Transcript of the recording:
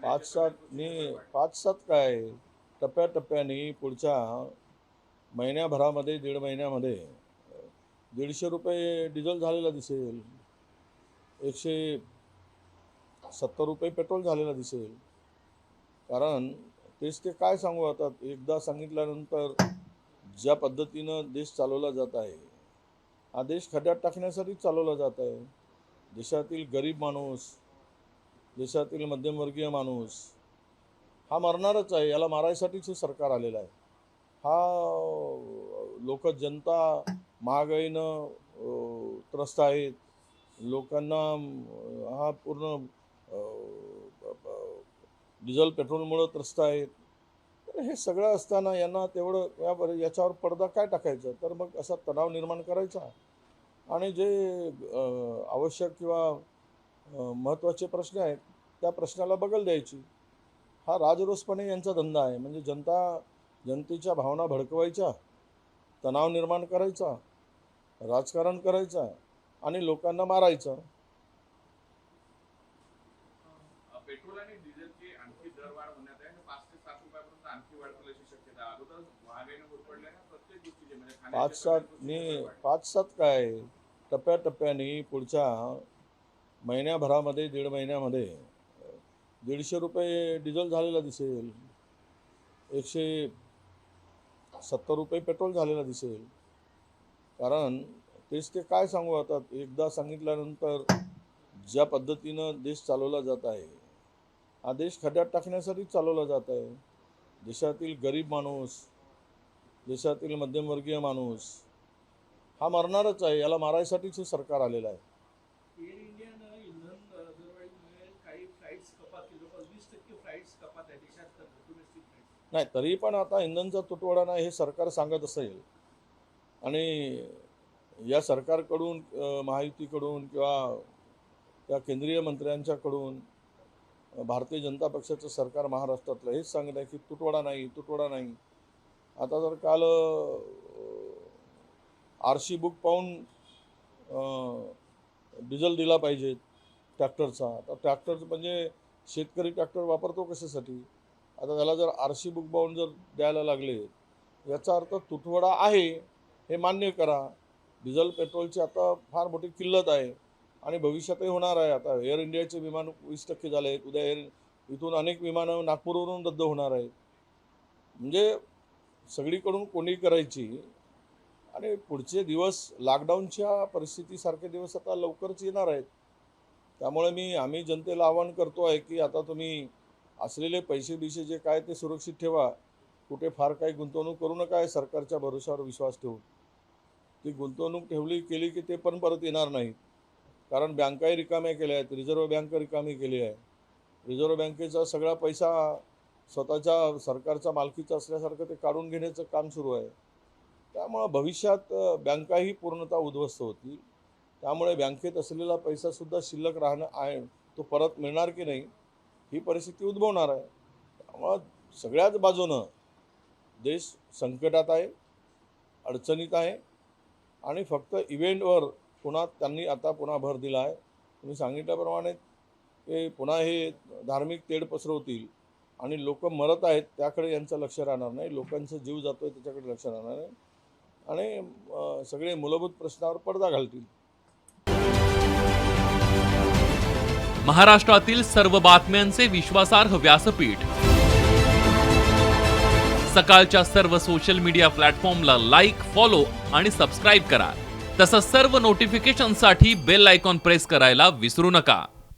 पाच सात काय टप्प्याटप्प्याने पुढच्या महिन्याभरामध्ये 1.5 महिन्यामध्ये 150 रुपये डिझेल झालेला दिसेल, 170 रुपये पेट्रोल झालेला दिसेल. कारण तेच ते काय सांगू आता, एकदा सांगितल्यानंतर ज्या पद्धतीनं देश चालवला जात आहे, हा देश खड्ड्यात टाकण्यासाठी चालवला जात आहे. देशातील गरीब माणूस, देशातील मध्यमवर्गीय माणूस हा मरणारच आहे. याला मारायसाठीच हे सरकार आलेलं आहे. लोक जनता महागाईनं त्रस्त आहेत. लोकांना हा पूर्ण डिझेल पेट्रोलमुळं त्रस्त आहेत. तर हे सगळं असताना यांना तेवढं याच्यावर पडदा काय टाकायचा? तर मग असा तणाव निर्माण करायचा आणि जे आवश्यक किंवा महत्त्वाचे प्रश्न आहेत त्या प्रश्नाला बगल द्यायची. हा राजरोसपणे यांचा धंदा आहे. म्हणजे जनतेच्या भावना भडकवायच्या, तणाव निर्माण करायचा, राजकारण करायचा आणि लोकांना मारायचं. पेट्रोल आणि डिझेलची आणखी दरवाढ होण्यात आहे आणि 5 ते 7 रुपयापर्यंत आणखी वाढतील अशी शक्यता आहे. अगोदर महागाईने होरपडल्याने प्रत्येक गोष्टीचे म्हणजे पाच सात काय टप्प्याटप्प्याने पुढच्या महिन्याभरामध्ये 1.5 महिन्यामध्ये 150 रुपये डिझेल झालेला दिसेल, 170 रुपये पेट्रोल झालेला दिसेल. कारण तेच ते काय सांगू आता, एकदा सांगितल्यानंतर ज्या पद्धतीनं देश चालवला जात आहे, हा देश खड्ड्यात टाकण्यासाठी चालवला जात आहे. देशातील गरीब माणूस, देशातील मध्यमवर्गीय माणूस हा मरणारच आहे. याला मारायसाठीच हे सरकार आलेलं आहे. एअर इंडियानं इंधन दरवाढीमुळे काही फ्लाईट्स कपात केली, 20% फ्लाईट्स कपात आहे देशात डोमेस्टिक फ्लाईट्स. नाही, तरी पण आता इंधनचा तुटवडा नाही हे सरकार सांगत असेल आणि या सरकारकडून, महायुतीकडून किंवा त्या केंद्रीय मंत्र्यांच्याकडून भारतीय जनता पक्षाचं सरकार महाराष्ट्रातलं हेच सांगत आहे की तुटवडा नाही. आता जर काल RC बुक पाहून डिझेल दिला पाहिजे ट्रॅक्टरचा. आता ट्रॅक्टर म्हणजे शेतकरी ट्रॅक्टर वापरतो कशासाठी? आता त्याला जर RC बुक पाहून जर द्यायला लागले, याचा अर्थ तुटवडा आहे हे मान्य करा. डिझेल पेट्रोलची आता फार मोठी किल्लत आहे आणि भविष्यातही होणार आहे. आता एअर इंडियाचे विमान 20% झाले आहेत. उद्या इथून अनेक विमानं नागपूरवरून रद्द होणार आहेत. म्हणजे सगळीकडून कोणी करायची आणि पुढचे दिवस लॉकडाऊनच्या परिस्थितीसारखे दिवस आता लवकरच येणार आहेत. त्यामुळे आम्ही जनतेला आवाहन करतो आहे की आता तुम्ही असलेले पैसे जे काय ते सुरक्षित ठेवा. कुठे फार काही गुंतवणूक करू नका आहे सरकारच्या भरोशावर विश्वास ठेवून. ती गुंतवणूक केली की ते पण परत येणार नाहीत. कारण बँकाही रिकाम्या केल्या आहेत. रिझर्व्ह बँक रिकामी केली आहे. रिझर्व्ह बँकेचा सगळा पैसा स्वतःच्या सरकारच्या मालकीचा असल्यासारखं ते काढून घेण्याचं काम सुरू आहे. त्यामुळं भविष्यात बँकाही पूर्णतः उद्ध्वस्त होतील. त्यामुळे बँकेत असलेला पैसासुद्धा शिल्लक राहणं आहे, तो परत मिळणार की नाही ही परिस्थिती उद्भवणार आहे. त्यामुळं सगळ्याच बाजूनं देश संकटात आहे, अडचणीत आहे आणि फक्त इव्हेंटवर त्यांनी आता पुन्हा भर दिला आहे. तुम्ही सांगितल्याप्रमाणे ते पुन्हा हे धार्मिक तेढ पसरवतील आणि लोक मरत आहेत त्याकडे यांचं लक्ष राहणार नाही. लोकांचा जीव जातोय त्याच्याकडे लक्ष राहणार नाही आणि सगळे मूलभूत प्रश्नावर पडदा घालतील. महाराष्ट्रातील सर्व बातम्यांचे विश्वासार्ह व्यासपीठ. सकाळच्या सर्व सोशल मीडिया प्लॅटफॉर्मला लाईक, फॉलो आणि सबस्क्राईब करा. तसंच सर्व नोटिफिकेशनसाठी बेल आयकॉन प्रेस करायला विसरू नका.